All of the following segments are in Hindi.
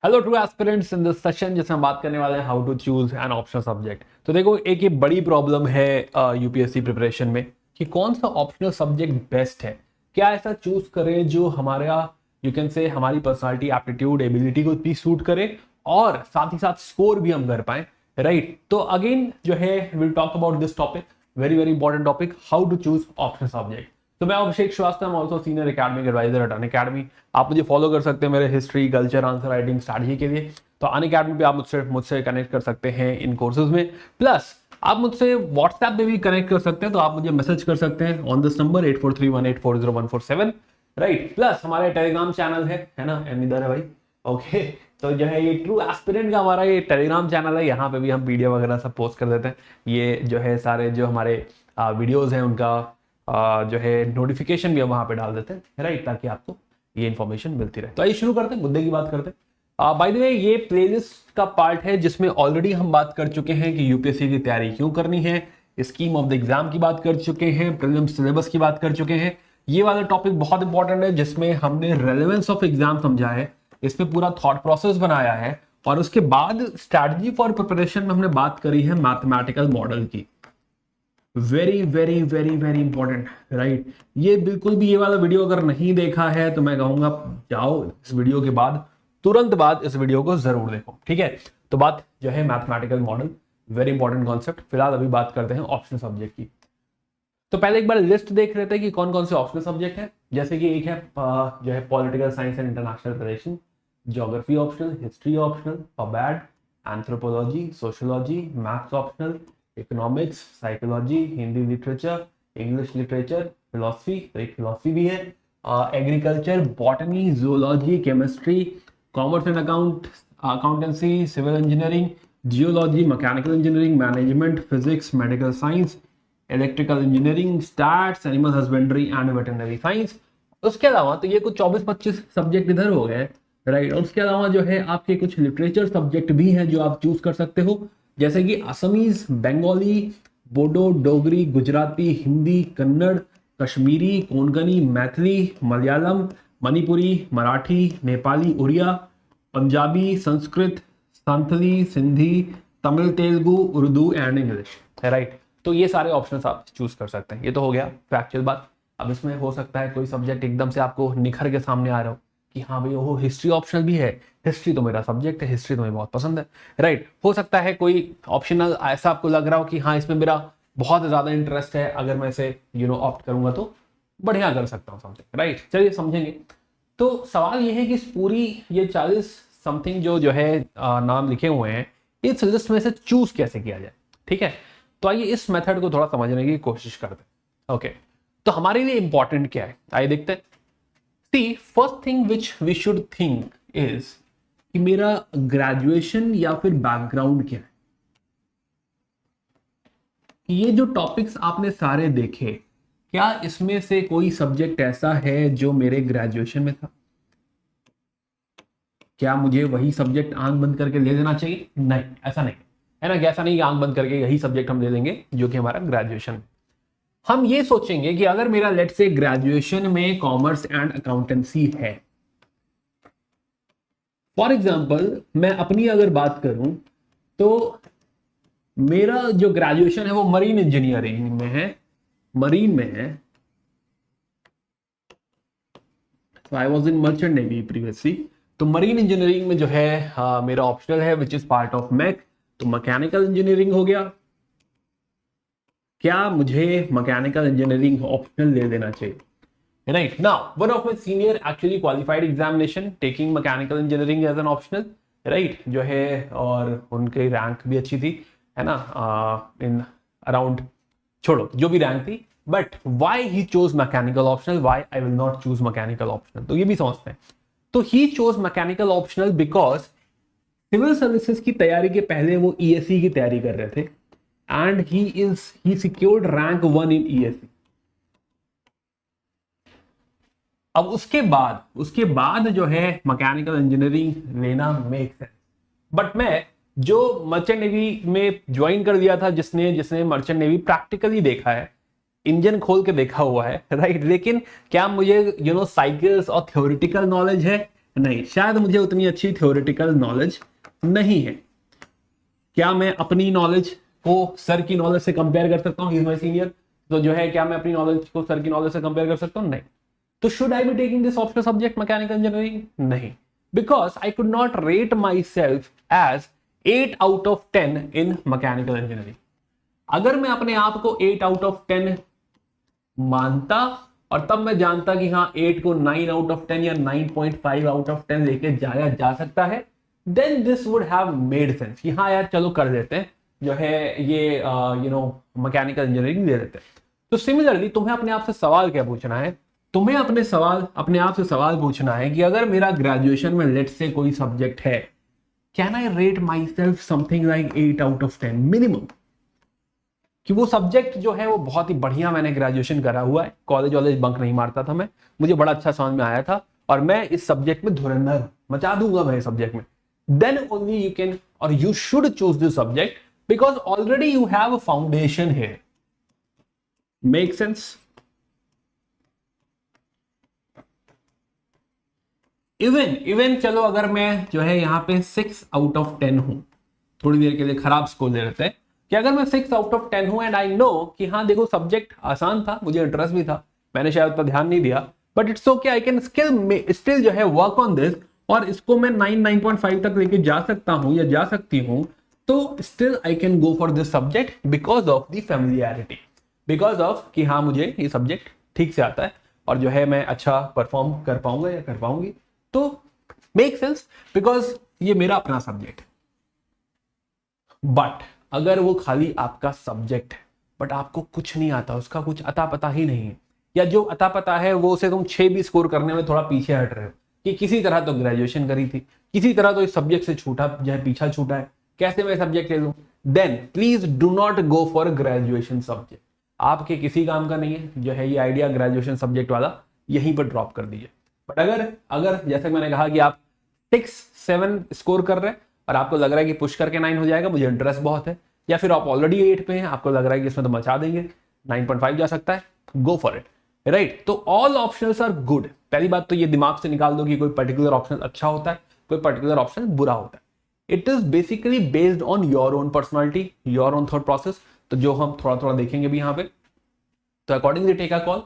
Hello to aspirants in this session जिसमें हम बात करने वाले हैं how to choose an optional subject. तो देखो एक ये बड़ी प्रॉब्लम है यूपीएससी प्रिपरेशन में कि कौन सा ऑप्शनल सब्जेक्ट बेस्ट है। क्या ऐसा चूज करें जो हमारा यू कैन से हमारी पर्सनालिटी एप्टीट्यूड एबिलिटी को भी सूट करे और साथ ही साथ स्कोर भी हम कर पाए, राइट। तो अगेन जो है will talk about this topic, very very important topic, how to choose optional subject. तो मैं Abhishek Srivastava, also senior academic advisor at Unacademy. आप मुझे फॉलो कर सकते हैं मेरे history, culture, answer writing strategy के लिए। तो अनअकैडमी पे आप मुझसे मुझसे कनेक्ट कर सकते हैं इन कोर्सेज में। प्लस आप मुझसे व्हाट्सएप पे भी कनेक्ट कर सकते हैं, तो आप मुझे मैसेज कर सकते हैं on this number 8431840147, right. Plus हमारे टेलीग्राम चैनल है ना, इधर है भाई, ओके। तो जो है ये ट्रू एस्पिरेंट का हमारा ये टेलीग्राम चैनल है, यहाँ पे भी हम वीडियो वगैरह सब पोस्ट कर देते हैं। ये जो है सारे जो हमारे वीडियोज हैं उनका जो है नोटिफिकेशन भी हम वहां पे डाल देते हैं, राइट, ताकि आपको ये इन्फॉर्मेशन मिलती रहे। तो आइए शुरू करते हैं, मुद्दे की बात करते हैं। बाय द वे ये प्लेलिस्ट का पार्ट है जिसमें ऑलरेडी हम बात कर चुके हैं कि यूपीएससी की तैयारी क्यों करनी है, स्कीम ऑफ द एग्जाम की बात कर चुके हैं, प्रीलिम्स सिलेबस की बात कर चुके हैं। ये वाला टॉपिक बहुत इंपॉर्टेंट है जिसमें हमने रेलेवेंस ऑफ एग्जाम समझा है, इसमें पूरा थॉट प्रोसेस बनाया है, और उसके बाद स्ट्रैटेजी फॉर प्रिपरेशन में हमने बात करी है मैथमेटिकल मॉडल की। Very very very very important, right. ये बिल्कुल भी, ये वाला वीडियो अगर नहीं देखा है तो मैं कहूंगा जाओ इस वीडियो के बाद, तुरंत बाद इस वीडियो को जरूर देखो, ठीक है। तो बात जो है mathematical model, very important concept. फिलहाल अभी बात करते हैं ऑप्शनल सब्जेक्ट की। तो पहले एक बार लिस्ट देख लेते हैं कि कौन कौन से ऑप्शनल सब्जेक्ट है। जैसे कि एक है जो है political science and international relation, geography optional, history optional, PubAd, anthropology, sociology, maths optional, economics, psychology, Hindi literature, English literature, philosophy, तो एक फिलोसफी भी है, agriculture, botany, zoology, chemistry, commerce and accountancy, civil engineering, geology, mechanical engineering, management, physics, medical science, electrical engineering, stats, animal husbandry and veterinary science. उसके अलावा तो ये कुछ 24-25 सब्जेक्ट इधर हो गए, राइट। और उसके अलावा जो है आपके कुछ लिटरेचर सब्जेक्ट भी हैं जो आप चूज कर सकते हो, जैसे कि Assamese, Bengali, Bodo, Dogri, Gujarati, Hindi, Kannada, Kashmiri, Konkani, Maithili, Malayalam, Manipuri, Marathi, Nepali, Oriya, Punjabi, Sanskrit, Santhali, Sindhi, Tamil, Telugu, Urdu and English, right. तो ये सारे ऑप्शंस आप चूज कर सकते हैं। ये तो हो गया फैक्चुअल बात। अब इसमें हो सकता है कोई सब्जेक्ट एकदम से आपको निखर के सामने आ रहा हो कि हाँ भाई वो हिस्ट्री ऑप्शनल भी है, हिस्ट्री तो मेरा सब्जेक्ट है, हिस्ट्री तो मुझे बहुत पसंद है, राइट। हो सकता है कोई ऑप्शनल ऐसा आपको लग रहा हो कि हाँ इसमें मेरा बहुत ज्यादा इंटरेस्ट है, अगर मैं इसे ऑप्ट करूंगा तो बढ़िया कर सकता हूँ समथिंग, राइट। चलिए समझेंगे। तो सवाल ये है कि इस पूरी ये 40 समथिंग जो है नाम लिखे हुए हैं, इस लिस्ट में से चूज कैसे किया जाए, ठीक है। तो आइए इस मेथड को थोड़ा समझने की कोशिश करते हैं, ओके। तो हमारे लिए इंपॉर्टेंट क्या है, आइए देखते हैं। See first thing which we should think is कि मेरा ग्रेजुएशन या फिर बैकग्राउंड क्या है। ये जो टॉपिक्स आपने सारे देखे, क्या इसमें से कोई सब्जेक्ट ऐसा है जो मेरे ग्रेजुएशन में था? क्या मुझे वही सब्जेक्ट आंख बंद करके ले लेना चाहिए? नहीं, ऐसा नहीं है ना, ऐसा नहीं आंख बंद करके यही सब्जेक्ट हम ले लेंगे जो कि हमारा ग्रेजुएशन। हम ये सोचेंगे कि अगर मेरा लेट से ग्रेजुएशन में कॉमर्स एंड अकाउंटेंसी है, फॉर एग्जाम्पल मैं अपनी अगर बात करूं तो मेरा जो ग्रेजुएशन है वो मरीन इंजीनियरिंग में है, मरीन में है। तो I was in merchant navy previously. तो मरीन इंजीनियरिंग में जो है मेरा ऑप्शनल है which is part of mech, तो मैकेनिकल इंजीनियरिंग हो गया। क्या मुझे मैकेनिकल इंजीनियरिंग ऑप्शनल ले देना चाहिए? Right now, one of my senior actually qualified examination taking mechanical engineering as an optional, right, जो है, और उनकी रैंक भी अच्छी थी, है ना, इन अराउंड, छोड़ो जो भी रैंक थी, but why he chose mechanical optional, why I will not choose mechanical optional, तो ये भी समझते हैं। तो he chose mechanical optional because civil services की तैयारी के पहले वो ईएससी की तैयारी कर रहे थे and he secured rank 1 in ESC. अब उसके बाद जो है मैकेनिकल इंजीनियरिंग लेना मेक सेंस। बट मैं जो मर्चेंट नेवी में ज्वाइन कर दिया था, जिसने मर्चेंट नेवी प्रैक्टिकली देखा है, इंजन खोल के देखा हुआ है, राइट, लेकिन क्या मुझे साइकिल्स और थ्योरेटिकल नॉलेज है? नहीं, शायद मुझे उतनी अच्छी थ्योरेटिकल नॉलेज नहीं है। क्या मैं अपनी नॉलेज को सर की नॉलेज से कंपेयर कर सकता हूँ? ही इज माय सीनियर, तो जो है क्या मैं अपनी नॉलेज को सर की नॉलेज से कंपेयर कर सकता हूँ? नहीं। तो should I be taking this optional subject mechanical engineering? नहीं, because I could not rate myself as 8 out of 10 in mechanical engineering. अगर मैं अपने आप को 8 आउट ऑफ 10 मानता और तब मैं जानता कि हाँ 8 को 9 आउट ऑफ 10 या 9.5 आउट ऑफ 10 लेके जाया जा सकता है, then this would have made sense कि हाँ यार चलो कर देते हैं, जो है ये मैकेनिकल इंजीनियरिंग दे देते हैं। तो सिमिलरली तुम्हें अपने आप से सवाल क्या पूछना है? तुम्हें अपने आप से सवाल पूछना है कि अगर मेरा ग्रेजुएशन में लेट्स से कोई सब्जेक्ट है, can I rate my self something like 8 out of 10 minimum? कि वो सब्जेक्ट जो है वो बहुत ही बढ़िया, मैंने ग्रेजुएशन करा हुआ है, कॉलेज वॉलेज बंक नहीं मारता था मैं, मुझे बड़ा अच्छा समझ में आया था और मैं इस सब्जेक्ट में धुरंधर मचा दूंगा मैं इस सब्जेक्ट में, देन ओनली यू कैन और you should choose this subject because already you have a foundation here. Make sense? Even चलो अगर मैं जो है यहाँ पे 6 आउट ऑफ 10 हूं, थोड़ी देर के लिए खराब स्कोर ले लेते हैं कि अगर मैं 6 आउट ऑफ 10 हूं एंड आई नो कि हाँ देखो सब्जेक्ट आसान था, मुझे इंटरेस्ट भी था, मैंने शायद उतना ध्यान नहीं दिया, but it's okay, I can still जो है वर्क ऑन दिस और इसको मैं 9.5 तक लेके जा सकता हूं या जा सकती हूं, तो still I can go for this subject because of the familiarity, because of कि हाँ मुझे ये सब्जेक्ट ठीक से आता है और जो है मैं अच्छा परफॉर्म कर पाऊंगा या कर पाऊंगी, तो मेक सेंस बिकॉज ये मेरा अपना सब्जेक्ट है। बट अगर वो खाली आपका सब्जेक्ट है बट आपको कुछ नहीं आता, उसका कुछ अता पता ही नहीं है, या जो अता पता है वो उसे तुम 6 भी स्कोर करने में थोड़ा पीछे हट रहे हो कि किसी तरह तो ग्रेजुएशन करी थी, किसी तरह तो इस सब्जेक्ट से छूटा जो है पीछा छूटा है, कैसे मैं सब्जेक्ट ले लूं, then please do not go for graduation subject. आपके किसी काम का नहीं है, जो है ये आइडिया ग्रेजुएशन सब्जेक्ट वाला यहीं पर ड्रॉप कर दीजिए। बट अगर जैसे मैंने कहा कि आप 6-7 स्कोर कर रहे हैं और आपको लग रहा है कि पुश करके 9 हो जाएगा, मुझे इंटरेस्ट बहुत है, या फिर आप ऑलरेडी 8 पे हैं, आपको लग रहा है कि इसमें तो मचा देंगे, 9.5 जा सकता है, गो फॉर इट, राइट। तो ऑल ऑप्शंस आर गुड। पहली बात तो ये दिमाग से निकाल दो कि कोई पर्टिकुलर ऑप्शन अच्छा होता है, कोई पर्टिकुलर ऑप्शन बुरा होता है। It is basically based on your own personality, your own thought process, तो जो हम थोड़ा थोड़ा देखेंगे भी यहाँ पे। तो accordingly take a call,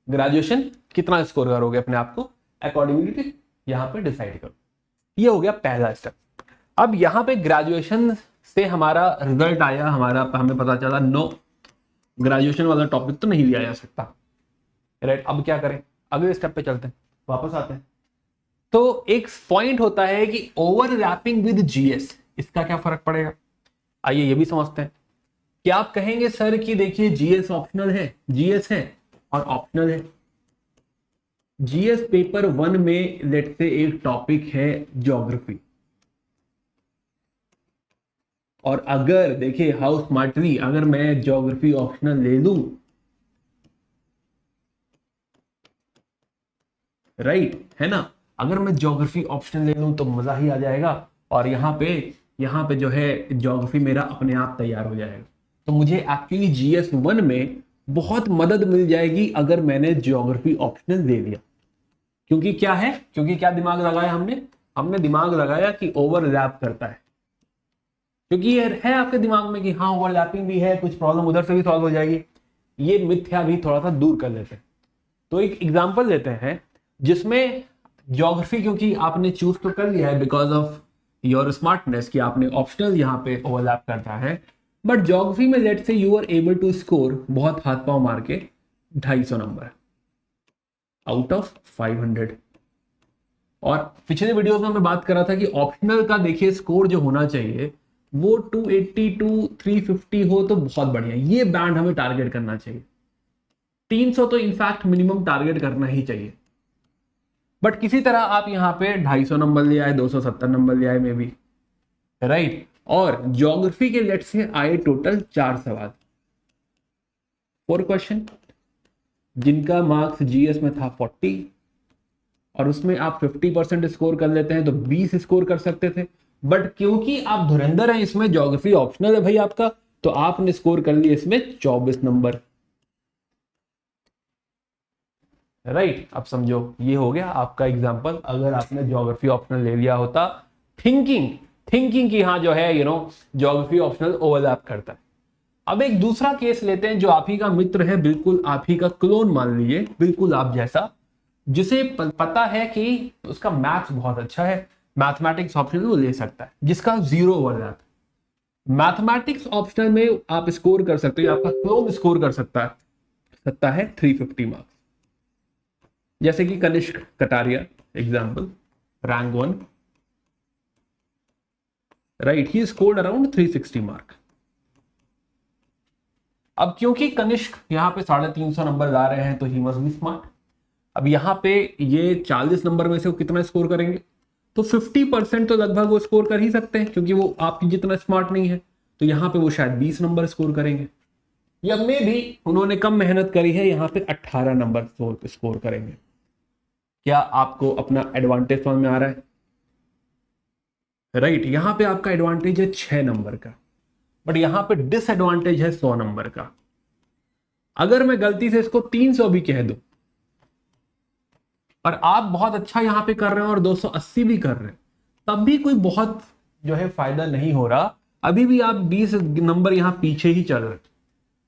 graduation कितना स्कोर करोगे अपने आप को, अकॉर्डिंगली यहाँ पे डिसाइड करो। ये हो गया पहला स्टेप। अब यहाँ पे ग्रेजुएशन से हमारा रिजल्ट आया, हमें पता चला नो ग्रेजुएशन वाला टॉपिक तो नहीं लिया जा सकता, राइट। अब क्या करें, अगले स्टेप पे चलते हैं, वापस आते हैं। तो एक पॉइंट होता है कि ओवरलैपिंग विद जीएस, इसका क्या फर्क पड़ेगा, आइए ये भी समझते हैं। क्या आप कहेंगे सर कि देखिए जीएस ऑप्शनल है, जीएस है और ऑप्शनल है। जीएस पेपर 1 में लेट से एक टॉपिक है ज्योग्राफी, और अगर देखिए हाउ स्मार्टली, अगर मैं ज्योग्राफी ऑप्शनल ले लूं, राइट है ना, अगर मैं ज्योग्राफी ऑप्शनल ले लूं तो मजा ही आ जाएगा और यहाँ पे जो है ज्योग्राफी मेरा अपने आप तैयार हो जाएगा। तो मुझे एक्चुअली जीएस 1 में बहुत मदद मिल जाएगी अगर मैंने ज्योग्राफी ऑप्शनल ले लिया। क्योंकि क्या दिमाग लगाया हमने दिमाग लगाया कि ओवरलैप करता है, क्योंकि ये है आपके दिमाग में कि हाँ ओवरलैपिंग भी है, कुछ प्रॉब्लम उधर से भी सॉल्व हो जाएगी, ये मिथ्या भी थोड़ा सा दूर कर लेते हैं। तो एक एग्जांपल लेते हैं जिसमें ज्योग्राफी, क्योंकि आपने चूज तो कर लिया है बिकॉज ऑफ योर स्मार्टनेस कि आपने ऑप्शनल यहाँ पे ओवरलैप करता है, बट ज्योग्राफी में let say you are able to score बहुत हाथ पांव मार के 250 नंबर आउट ऑफ 500। और पिछले वीडियोस में मैं बात कर रहा था कि ऑप्शनल का देखिए स्कोर जो होना चाहिए वो 280 टू 350 हो तो बहुत बढ़िया, ये बैंड हमें टारगेट करना चाहिए। 300 तो इनफैक्ट मिनिमम टारगेट करना ही चाहिए। बट किसी तरह आप यहाँ पे 250 नंबर ले आए, 270 नंबर ले आए मे बी, राइट। और ज्योग्राफी के लेट से आए टोटल 4 सवाल, 4 क्वेश्चन, जिनका मार्क्स जीएस में था 40 और उसमें आप 50% स्कोर कर लेते हैं तो 20 स्कोर कर सकते थे। बट क्योंकि आप धुरंधर हैं, इसमें ज्योग्राफी ऑप्शनल है भाई आपका, तो आपने स्कोर कर लिया इसमें 24 नंबर। राइट। अब समझो ये हो गया आपका एग्जांपल, अगर आपने ज्योग्राफी ऑप्शनल ले लिया होता, थिंकिंग थिंकिंग की हाँ जो है ज्योग्राफी ऑप्शनल ओवरलैप करता है। अब एक दूसरा केस लेते हैं जो आप ही का मित्र है, बिल्कुल आप ही का क्लोन मान लीजिए, बिल्कुल आप जैसा, जिसे पता है कि उसका मैथ्स बहुत अच्छा है, मैथमेटिक्स ऑप्शनल वो ले सकता है, जिसका जीरो ओवरलैप। मैथमेटिक्स ऑप्शनल में आप स्कोर कर सकते हो, आपका क्लोन स्कोर कर सकता है 350 मार्क्स, जैसे कि Kanishk Kataria example, rank 1, right, ही स्कोर्ड अराउंड 360 मार्क। अब क्योंकि कनिष्क यहाँ पे 350 नंबर ला रहे हैं तो ही मस्ट बी स्मार्ट। अब यहाँ पे ये 40 नंबर में से वो कितना स्कोर करेंगे, तो 50% तो लगभग वो स्कोर कर ही सकते हैं, क्योंकि वो आपकी जितना स्मार्ट नहीं है। तो यहाँ पे वो शायद 20 नंबर स्कोर करेंगे, या मे भी उन्होंने कम मेहनत करी है, यहाँ पे 18 नंबर स्कोर करेंगे। क्या आपको अपना एडवांटेज समझ में आ रहा है? राइट, यहाँ पे आपका एडवांटेज है 6 नंबर का, बट यहाँ पे डिसएडवांटेज है 100 नंबर का। अगर मैं गलती से इसको 300 भी कह दूं और आप बहुत अच्छा यहां पे कर रहे हैं और 280 भी कर रहे हैं, तब भी कोई बहुत जो है फायदा नहीं हो रहा, अभी भी आप 20 नंबर यहां पीछे ही चल रहे।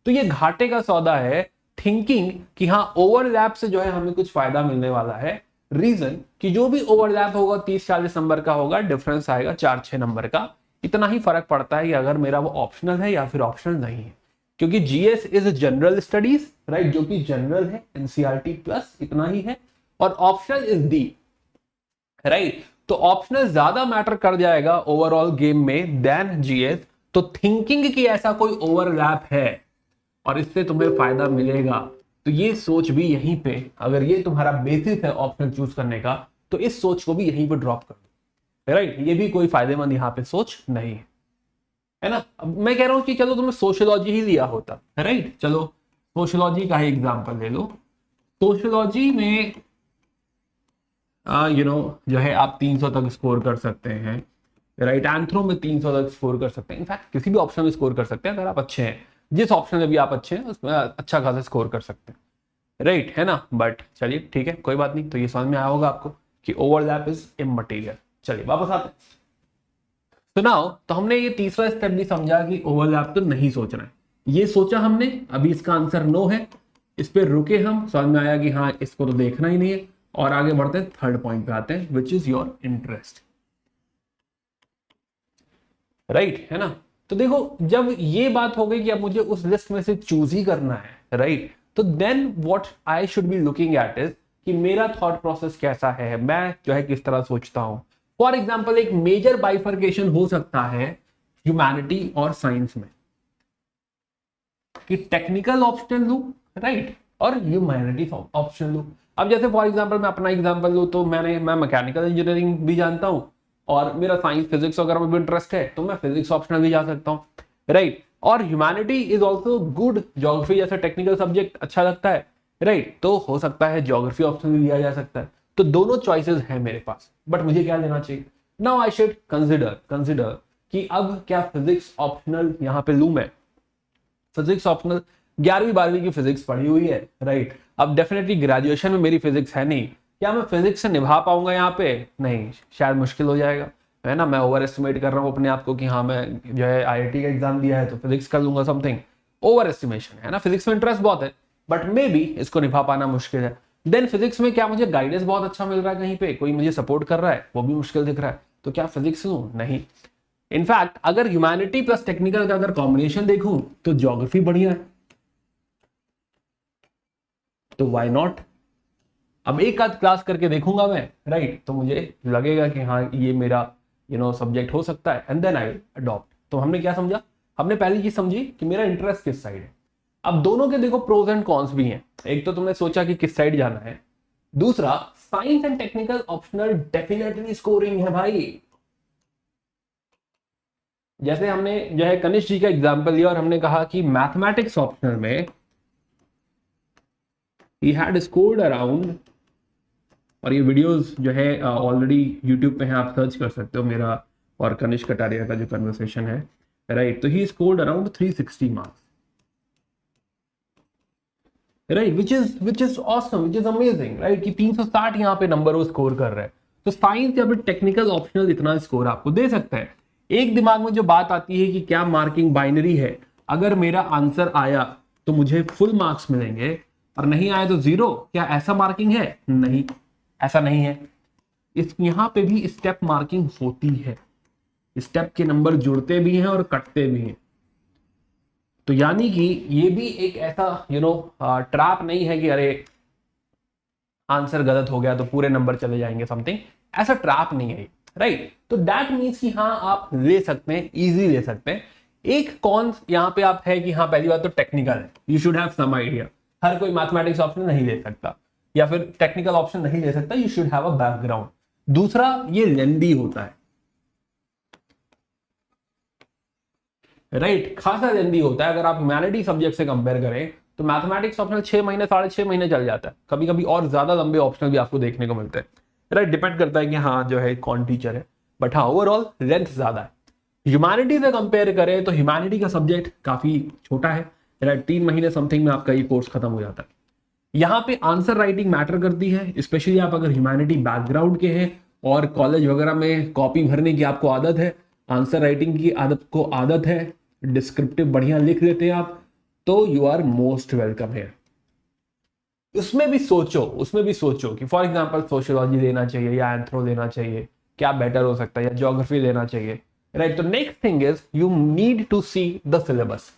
तो ये घाटे का सौदा है थिंकिंग कि हाँ ओवरलैप से जो है हमें कुछ फायदा मिलने वाला है। रीजन कि जो भी ओवरलैप होगा 30-40 नंबर का होगा, डिफरेंस आएगा 4-6 नंबर का। इतना ही फर्क पड़ता है कि अगर मेरा वो ऑप्शनल है या फिर ऑप्शनल नहीं है, क्योंकि GS is general studies, right, जो कि जनरल है, एनसीईआरटी प्लस इतना ही है, और ऑप्शनल इज डी, राइट। तो ऑप्शनल ज्यादा मैटर कर जाएगा ओवरऑल गेम में देन जीएस। तो थिंकिंग की ऐसा कोई ओवरलैप है और इससे तुम्हें फायदा मिलेगा, तो ये सोच भी यहीं पे, अगर ये तुम्हारा बेसिस है ऑप्शनल चूज करने का, तो इस सोच को भी यहीं पे ड्रॉप कर दो, राइट। ये भी कोई फायदेमंद यहाँ पे सोच नहीं है ना। अब मैं कह रहा हूं कि चलो तुमने सोशियोलॉजी ही लिया होता, राइट, चलो सोशियोलॉजी का ही एग्जांपल ले लो। सोशियोलॉजी में जो है आप 300 तक स्कोर कर सकते हैं, राइट, एंथ्रो में 300 तक स्कोर कर सकते हैं, इनफैक्ट किसी भी ऑप्शन में स्कोर कर सकते हैं अगर आप अच्छे हैं, जिस ऑप्शन में भी आप अच्छे हैं उसमें अच्छा खासा स्कोर कर सकते हैं, राइट, है ना। बट चलिए ठीक है, कोई बात नहीं, तो ये समझ में आया होगा आपको कि ओवरलैप इज इममटेरियल। चलिए वापस आते हैं। तो नाउ तो हमने ये तीसरा स्टेप भी समझा कि ओवरलैप तो नहीं सोचना है, ये सोचा हमने, अभी इसका आंसर नो है, इस पे रुके हम, समझ में आया कि हाँ इसको तो देखना ही नहीं है, और आगे बढ़ते हैं थर्ड पॉइंट पे आते हैं, which is your interest, right, है ना। तो देखो जब ये बात हो गई कि अब मुझे उस लिस्ट में से चूज ही करना है, राइट, तो then what I should be looking at is कि मेरा थॉट प्रोसेस कैसा है, मैं जो है किस तरह सोचता हूं। फॉर एग्जाम्पल एक मेजर बाइफर्केशन हो सकता है ह्यूमैनिटी और साइंस में, कि टेक्निकल ऑप्शन लू, राइट, और ह्यूमैनिटीज ऑप्शन लू। अब जैसे फॉर एग्जांपल मैं अपना एग्जांपल लूँ, तो मैं मैकेनिकल इंजीनियरिंग भी जानता हूँ और मेरा साइंस फिजिक्स वगैरह में भी इंटरेस्ट है, तो मैं फिजिक्स ऑप्शनल भी जा सकता हूँ, राइट। और humanity is also good, geography जैसा टेक्निकल सब्जेक्ट अच्छा लगता है, राइट, तो हो सकता है ज्योग्राफी ऑप्शन भी लिया जा सकता है। तो दोनों चॉइसेस हैं मेरे पास, बट मुझे क्या लेना चाहिए? नाउ आई शुड कंसिडर कि अब क्या फिजिक्स ऑप्शनल यहाँ पे लूं मैं, फिजिक्स ऑप्शनल, 11वीं 12वीं की फिजिक्स पढ़ी हुई है, राइट। अब डेफिनेटली ग्रेजुएशन में मेरी फिजिक्स है नहीं, क्या मैं फिजिक्स से निभा पाऊंगा यहाँ पे? नहीं, शायद मुश्किल हो जाएगा, है ना। मैं ओवर एस्टिमेट कर रहा हूँ अपने आप को कि हाँ मैं जो है आईआईटी का एग्जाम दिया है तो फिजिक्स कर लूंगा, समथिंग ओवर एस्टिमेशन है ना। फिजिक्स में इंटरेस्ट बहुत है, बट मे बी इसको निभा पाना मुश्किल है। देन फिजिक्स में क्या मुझे गाइडेंस बहुत अच्छा मिल रहा है, कहीं पे कोई मुझे सपोर्ट कर रहा है, वो भी मुश्किल दिख रहा है, तो क्या फिजिक्स लूं? नहीं। इनफैक्ट अगर ह्यूमैनिटी प्लस टेक्निकल का अगर कॉम्बिनेशन देखूं तो ज्योग्राफी बढ़िया है, तो व्हाई नॉट। अब एक आध क्लास करके देखूंगा मैं, राइट, तो मुझे लगेगा कि हाँ ये मेरा सब्जेक्ट हो सकता है, and then I will adopt. तो हमने क्या समझा? हमने पहली चीज समझी कि मेरा इंटरेस्ट किस साइड है। अब दोनों के देखो प्रोज एंड कॉन्स भी हैं। एक तो तुमने सोचा कि किस साइड जाना है, दूसरा science and technical optional definitely scoring है भाई। जैसे हमने जो है कनिष्क जी का एग्जांपल लिया और हमने कहा कि मैथमेटिक्स ऑप्शनल में he had scored around, और ये वीडियोस जो है ऑलरेडी यूट्यूब पे हैं, आप सर्च कर सकते हो मेरा और कनिष्क कटारिया का जो कन्वर्सेशन है, राइट। तो ही scored around 360 marks, right, which is awesome, which is amazing, right, कि 360 यहाँ पे नंबर वो स्कोर कर रहे हैं। तो साइंस या फिर टेक्निकल ऑप्शनल इतना स्कोर आपको दे सकता है। एक दिमाग में जो बात आती है कि क्या मार्किंग बाइनरी है, अगर मेरा आंसर आया तो मुझे फुल मार्क्स मिलेंगे और नहीं आया तो जीरो, क्या ऐसा मार्किंग है? नहीं, ऐसा नहीं है। इस यहाँ पे भी स्टेप मार्किंग होती है, स्टेप के नंबर जुड़ते भी हैं और कटते भी हैं। तो यानी कि ये भी एक ऐसा ट्रैप नहीं है कि अरे आंसर गलत हो गया तो पूरे नंबर चले जाएंगे, समथिंग ऐसा ट्रैप नहीं है, राइट। तो दैट मीन्स कि हाँ आप ले सकते हैं, इजी ले सकते हैं। एक कौन यहाँ पे आप है कि हाँ पहली बात तो टेक्निकल है, you should have some idea. हर कोई मैथमेटिक्स ऑप्शन नहीं ले सकता या फिर टेक्निकल ऑप्शन नहीं ले सकता, you should have a background. दूसरा, ये लेंदी होता है, राइट, खासा लेंदी होता है। अगर आप ह्यूमैनिटी सब्जेक्ट से कंपेयर करें तो मैथमेटिक्स ऑप्शनल 6 महीने 6.5 महीने चल जाता है, कभी कभी और ज्यादा लंबे ऑप्शनल भी आपको देखने को मिलते हैं, राइट। डिपेंड करता है कि हाँ जो है कौन टीचर है, बट हाँ ओवरऑल लेंथ ज्यादा है। ह्यूमैनिटी से कंपेयर करें तो ह्यूमैनिटी का सब्जेक्ट काफी छोटा है, राइट, 3 महीने समथिंग में आपका ये कोर्स खत्म हो जाता है। यहाँ पे आंसर राइटिंग मैटर करती है, स्पेशली आप अगर ह्यूमैनिटी बैकग्राउंड के हैं और कॉलेज वगैरह में कॉपी भरने की आपको आदत है, आंसर राइटिंग की आदत है, डिस्क्रिप्टिव बढ़िया लिख लेते हैं आप, तो यू आर मोस्ट वेलकम है। उसमें भी सोचो कि फॉर एग्जांपल सोशियोलॉजी लेना चाहिए या एंथ्रो लेना चाहिए, क्या बेटर हो सकता है, या ज्योग्राफी लेना चाहिए, राइट। तो next thing is you need to see the syllabus.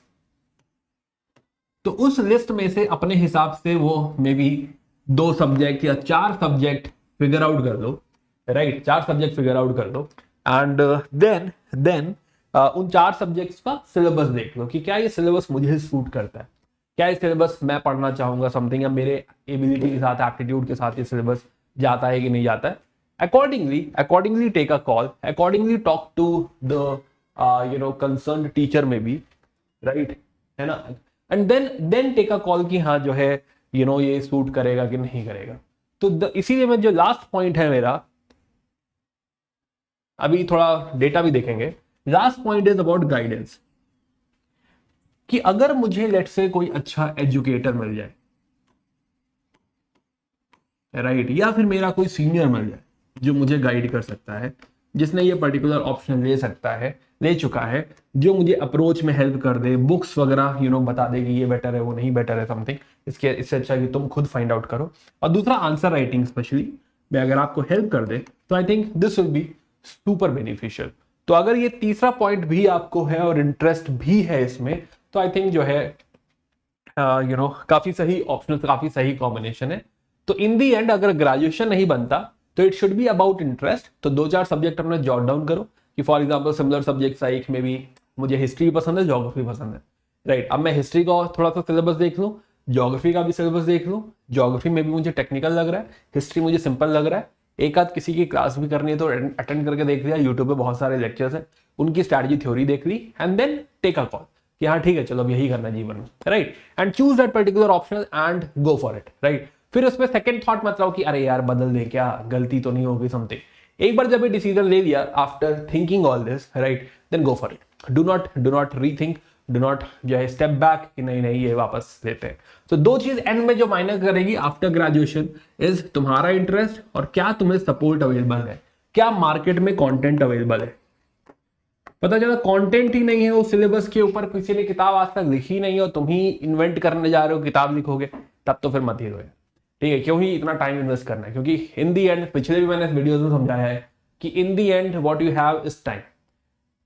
तो उस लिस्ट में से अपने हिसाब से वो मे बी 2 सब्जेक्ट या 4 सब्जेक्ट फिगर आउट कर लो, राइट, 4 सब्जेक्ट फिगर आउट कर लो एंड देन उन 4 सब्जेक्ट्स का सिलेबस देख लो कि क्या ये सिलेबस मुझे सूट करता है, क्या ये सिलेबस मैं पढ़ना चाहूंगा समथिंग, या मेरे एबिलिटी के साथ एप्टीट्यूड के साथ ये सिलेबस जाता है कि नहीं जाता है। Accordingly take a call, accordingly talk to the concerned teacher में भी, राइट, है ना, and then take a call कि हाँ जो है ये सूट करेगा कि नहीं करेगा। तो इसीलिए मैं जो लास्ट पॉइंट है मेरा, अभी थोड़ा डेटा भी देखेंगे, last point is about guidance, कि अगर मुझे लेट से कोई अच्छा एजुकेटर मिल जाए, राइट, या फिर मेरा कोई सीनियर मिल जाए जो मुझे गाइड कर सकता है, जिसने ये पर्टिकुलर ऑप्शन ले चुका है, जो मुझे अप्रोच में हेल्प कर दे, बुक्स वगैरह बता दे कि ये बेटर है वो नहीं बेटर है समथिंग, इससे अच्छा कि तुम खुद फाइंड आउट करो। और दूसरा आंसर राइटिंग स्पेशली में अगर आपको हेल्प कर दे तो I think this will be super beneficial. तो अगर ये तीसरा पॉइंट भी आपको है और इंटरेस्ट भी है इसमें, तो आई थिंक जो है काफी सही ऑप्शन, काफी सही कॉम्बिनेशन है। तो इन दी एंड अगर ग्रेजुएशन नहीं बनता तो it should be about interest. तो 2-4 सब्जेक्ट अपने जॉट डाउन करो कि for example similar subject like में भी मुझे हिस्ट्री पसंद है, ज्योग्राफी पसंद है, राइट। अब मैं हिस्ट्री का थोड़ा सा सिलेबस देख लूँ, ज्योग्राफी का भी सिलेबस देख लूँ, ज्योग्राफी में भी मुझे टेक्निकल लग रहा है, हिस्ट्री मुझे सिंपल लग रहा है, एक आध किसी की क्लास भी करनी है तो अटेंड करके देख लिया, यूट्यूब पे बहुत सारे लेक्चर्स है, उनकी स्ट्रैटेजी थ्योरी देख ली and then take a call कि हाँ ठीक है चलो अब यही करना जीवन में, right, and choose that particular option and go for it, right. फिर उसमें सेकंड थॉट मत रहो कि अरे यार बदल दे, क्या गलती तो नहीं होगी समथिंग। एक बार जब ये डिसीजन ले लिया after thinking all this, right, then go for it, do not rethink, do not जो है स्टेप बैक कि नहीं नहीं ये वापस लेते हैं। तो 2 चीज एंड में जो मायने करेगी आफ्टर ग्रेजुएशन इज तुम्हारा इंटरेस्ट और क्या तुम्हें सपोर्ट अवेलेबल है, क्या मार्केट में कंटेंट अवेलेबल है। पता चला कंटेंट ही नहीं है, वो सिलेबस के ऊपर किसी ने किताब आज तक लिखी नहीं है और तुम ही इन्वेंट करने जा रहे हो किताब लिखोगे, तब तो फिर मत ही रोए, ठीक है। क्यों ही इतना टाइम इन्वेस्ट करना है, क्योंकि इन दी एंड, पिछले भी मैंने वीडियोस में समझाया है कि in the end what you have is time.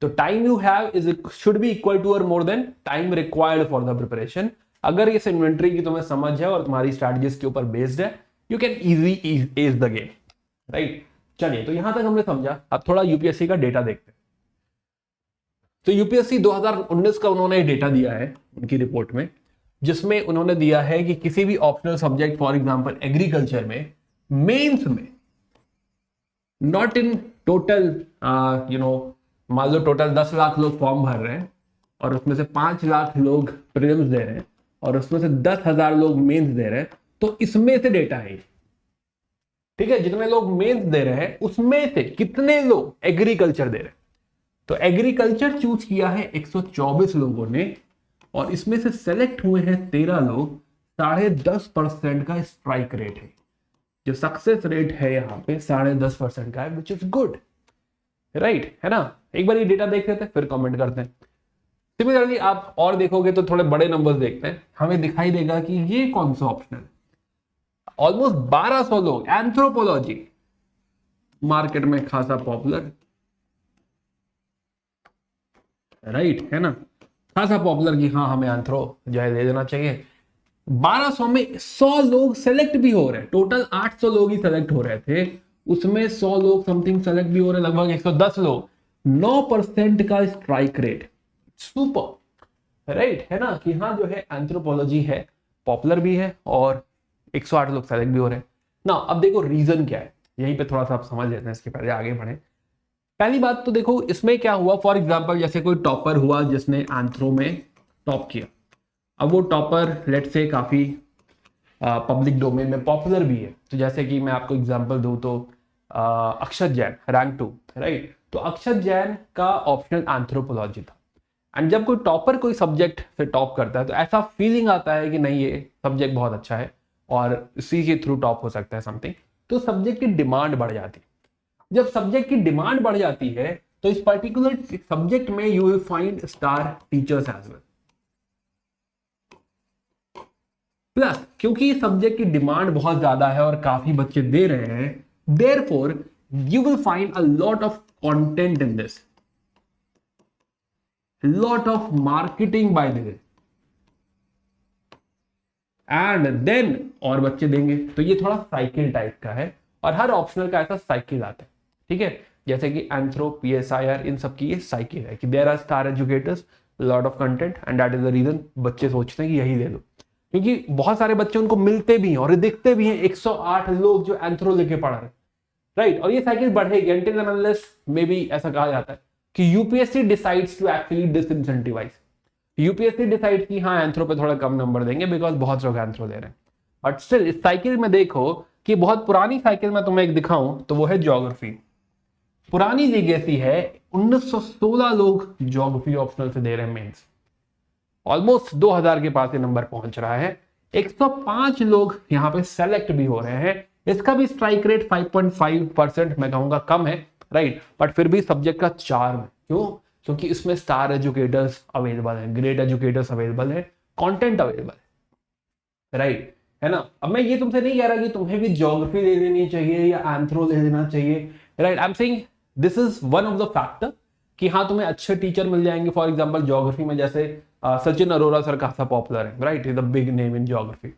तो time you have is should be equal to और more than time required for the preparation. अगर इस इन्वेंट्री की तुम्हें समझ है और तुम्हारी स्ट्रैटेजीज के ऊपर बेस्ड है, you can easily ace the game, right. चलिए, तो यहां तक हमने समझा, अब थोड़ा यूपीएससी का डेटा देखते हैं। तो यूपीएससी 2019 का उन्होंने डेटा दिया है उनकी रिपोर्ट में, जिसमें उन्होंने दिया है कि किसी भी optional subject for example agriculture में मेंस में, नॉट इन टोटल मान लो टोटल 10 लाख लोग फॉर्म भर रहे हैं और उसमें से 5 लाख लोग प्रीलिम्स दे रहे हैं और उसमें से 10,000 लोग मेंस दे रहे हैं, तो इसमें से डेटा है, ठीक है, जितने लोग मेंस दे रहे हैं उसमें से कितने लोग एग्रीकल्चर दे रहे हैं। तो एग्रीकल्चर चूज किया है 124 लोगों ने और इसमें से सेलेक्ट हुए हैं 13 लोग 10.5% का स्ट्राइक रेट है। जो सक्सेस रेट है यहाँ पे 10.5% का है, विच इज गुड, राइट, है ना। एक बार ये डेटा देख लेते हैं फिर कमेंट करते हैं। सिमिलरली आप और देखोगे तो थोड़े बड़े नंबर्स देखते हैं, हमें दिखाई देगा कि ये कौन सा ऑप्शन है। ऑलमोस्ट 1200 लोग, एंथ्रोपोलॉजी मार्केट में खासा पॉपुलर, राइट, है ना, खासा पॉपुलर कि हाँ हमें एंथ्रो जो है दे देना चाहिए। 1200 में 100 लोग सेलेक्ट भी हो रहे हैं, टोटल 800 लोग ही सेलेक्ट हो रहे थे, उसमें 100 लोग समथिंग सेलेक्ट भी हो रहे हैं, लगभग 110 लोग, 9% का स्ट्राइक रेट, सुपर, राइट, है ना, कि हाँ जो है एंथ्रोपोलॉजी है, पॉपुलर भी है और 108 लोग सेलेक्ट भी हो रहे हैं ना। अब देखो रीजन क्या है, यहीं पे थोड़ा सा आप समझ लेते हैं इसके पहले आगे बढ़े। पहली बात तो देखो इसमें क्या हुआ, फॉर एग्जांपल जैसे कोई टॉपर हुआ जिसने एंथ्रो में टॉप किया, अब वो टॉपर लेट से काफी पब्लिक डोमेन में पॉपुलर भी है, तो जैसे कि मैं आपको एग्जांपल दूं तो अक्षत जैन रैंक 2, राइट, तो अक्षत जैन का ऑप्शनल एंथ्रोपोलॉजी था, एंड जब कोई टॉपर कोई सब्जेक्ट से टॉप करता है तो ऐसा फीलिंग आता है कि नहीं ये सब्जेक्ट बहुत अच्छा है और इसी के थ्रू टॉप हो सकता है समथिंग, तो सब्जेक्ट की डिमांड बढ़ जाती है। जब सब्जेक्ट की डिमांड बढ़ जाती है तो इस पर्टिकुलर सब्जेक्ट में you will find star teachers as well. Plus क्योंकि सब्जेक्ट की डिमांड बहुत ज्यादा है और काफी बच्चे दे रहे हैं, therefore you will find a lot of content in this, lot of marketing by this, and then और बच्चे देंगे, तो ये थोड़ा साइकिल टाइप का है और हर ऑप्शनल का ऐसा साइकिल आता है, ठीक है। जैसे कि एंथ्रो, पीएसआईआर, इन सब की ये साइकिल है कि there are star educators, lot of content, and that is the reason बच्चे सोचते हैं कि यही ले लो, क्योंकि बहुत सारे बच्चे उनको मिलते भी हैं और दिखते भी हैं 108 लोग जो एंथ्रो लेके पढ़ रहे हैं, राइट, और ये साइकिल बढ़ेगी until and unless, maybe ऐसा कहा जाता है कि UPSC decides to actually disincentivise, UPSC decide की हाँ एंथ्रो पे थोड़ा कम नंबर देंगे बिकॉज बहुत लोग एंथ्रो दे रहे हैं, बट स्टिल इस साइकिल में देखो कि बहुत पुरानी साइकिल में तुम्हें एक दिखाऊं तो वो है ज्योग्राफी। पुरानी लीगेसी है, 1916 लोग ज्योग्राफी ऑप्शनल से दे रहे हैं मेंस, ऑलमोस्ट 2000 के पास ये नंबर पहुंच रहा है, 105 लोग यहाँ पे सेलेक्ट भी हो रहे हैं, इसका भी स्ट्राइक रेट 5.5% मैं कहूंगा कम है, राइट, बट फिर भी सब्जेक्ट का चार्म है, क्यों, क्योंकि इसमें स्टार एजुकेटर्स अवेलेबल है, ग्रेट एजुकेटर्स अवेलेबल है, कंटेंट अवेलेबल है, राइट, है ना। अब मैं ये तुमसे नहीं कह रहा कि तुम्हें भी ज्योग्राफी ले लेनी चाहिए या एंथ्रो ले लेना चाहिए, right, I am saying this is one of the factor कि हाँ तुम्हें अच्छे टीचर मिल जाएंगे। फॉर एग्जांपल ज्योग्राफी में जैसे सचिन अरोरा सर काफी पॉपुलर है, right, is the big name in geography,